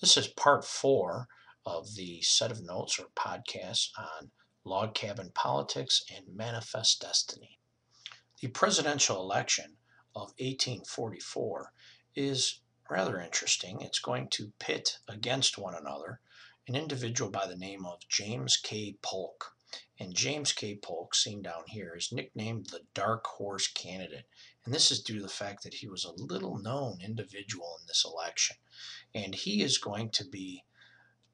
This is part 4 of the set of notes or podcasts on log cabin politics and manifest destiny. The presidential election of 1844 is rather interesting. It's going to pit against one another an individual by the name of James K. Polk. And James K. Polk, seen down here, is nicknamed the Dark Horse Candidate. And this is due to the fact that he was a little known individual in this election. And he is going to be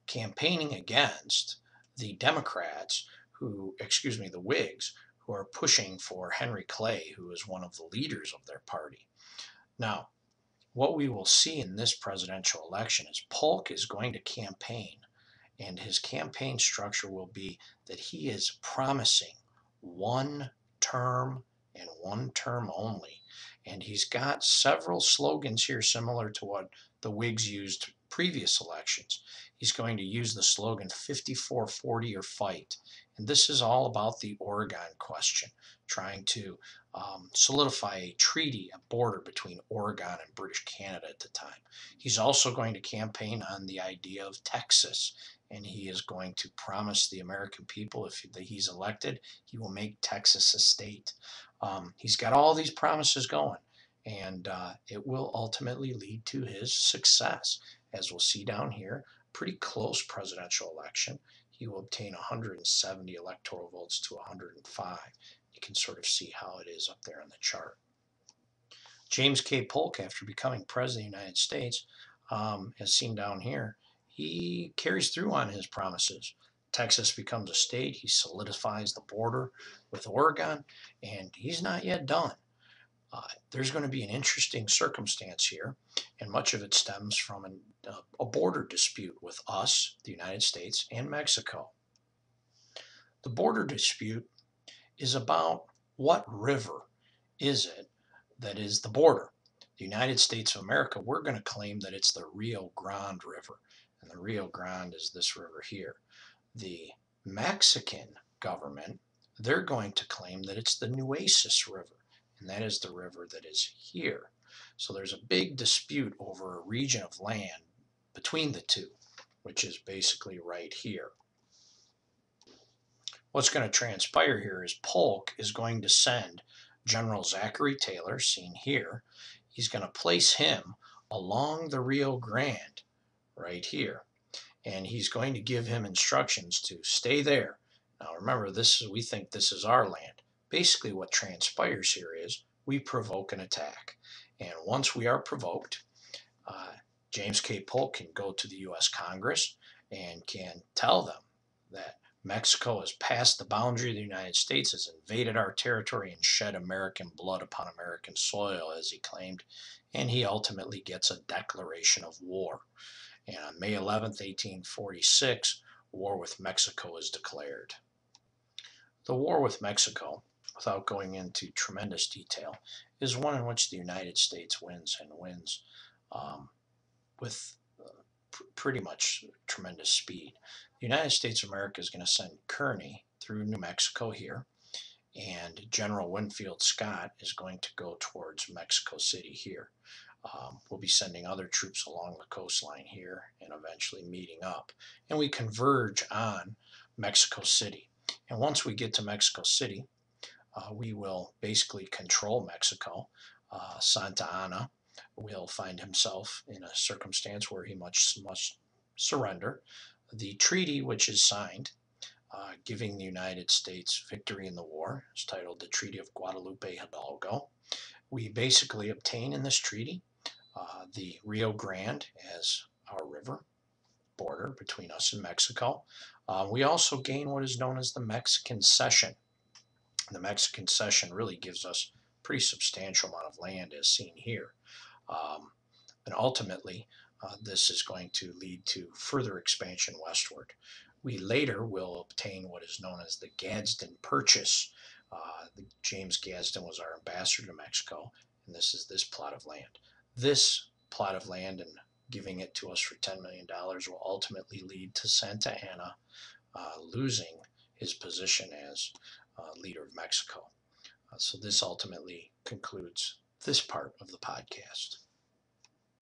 campaigning against the Democrats the Whigs, who are pushing for Henry Clay, who is one of the leaders of their party. Now, what we will see in this presidential election is Polk is going to campaign, and his campaign structure will be that he is promising one term and one term only. And he's got several slogans here similar to what the Whigs used previous elections. He's going to use the slogan 54-40 or fight. And this is all about the Oregon question, trying to solidify a treaty, a border between Oregon and British Canada at the time. He's also going to campaign on the idea of Texas, and he is going to promise the American people if he's elected, he will make Texas a state. He's got all these promises going, and it will ultimately lead to his success. As we'll see down here, pretty close presidential election. He will obtain 170 electoral votes to 105. You can sort of see how it is up there on the chart. James K. Polk, after becoming president of the United States, as seen down here, he carries through on his promises. Texas becomes a state. He solidifies the border with Oregon, and he's not yet done. There's going to be an interesting circumstance here, and much of it stems from a border dispute with us, the United States, and Mexico. The border dispute is about what river is it that is the border. The United States of America, we're going to claim that it's the Rio Grande River, and the Rio Grande is this river here. The Mexican government, they're going to claim that it's the Nueces River, and that is the river that is here. So there's a big dispute over a region of land between the two, which is basically right here. What's going to transpire here is Polk is going to send General Zachary Taylor, seen here. He's going to place him along the Rio Grande right here, and he's going to give him instructions to stay there. Now remember, we think this is our land. Basically what transpires here is we provoke an attack, and once we are provoked, James K. Polk can go to the U.S. Congress and can tell them that Mexico has passed the boundary of the United States, has invaded our territory, and shed American blood upon American soil, as he claimed, and he ultimately gets a declaration of war. And on May 11th, 1846, war with Mexico is declared. The war with Mexico, without going into tremendous detail, is one in which the United States wins, and wins with pretty much tremendous speed. The United States of America is going to send Kearny through New Mexico here, and General Winfield Scott is going to go towards Mexico City here. We'll be sending other troops along the coastline here and eventually meeting up. And we converge on Mexico City. And once we get to Mexico City, we will basically control Mexico. Santa Anna will find himself in a circumstance where he must surrender. The treaty which is signed, giving the United States victory in the war, is titled the Treaty of Guadalupe Hidalgo. We basically obtain in this treaty the Rio Grande as our river border between us and Mexico. We also gain what is known as the Mexican Cession. The Mexican Cession really gives us a pretty substantial amount of land, as seen here. And ultimately, this is going to lead to further expansion westward. We later will obtain what is known as the Gadsden Purchase. James Gadsden was our ambassador to Mexico, and this is this plot of land. This plot of land, and giving it to us for $10 million, will ultimately lead to Santa Anna losing his position as leader of Mexico. So this ultimately concludes this part of the podcast.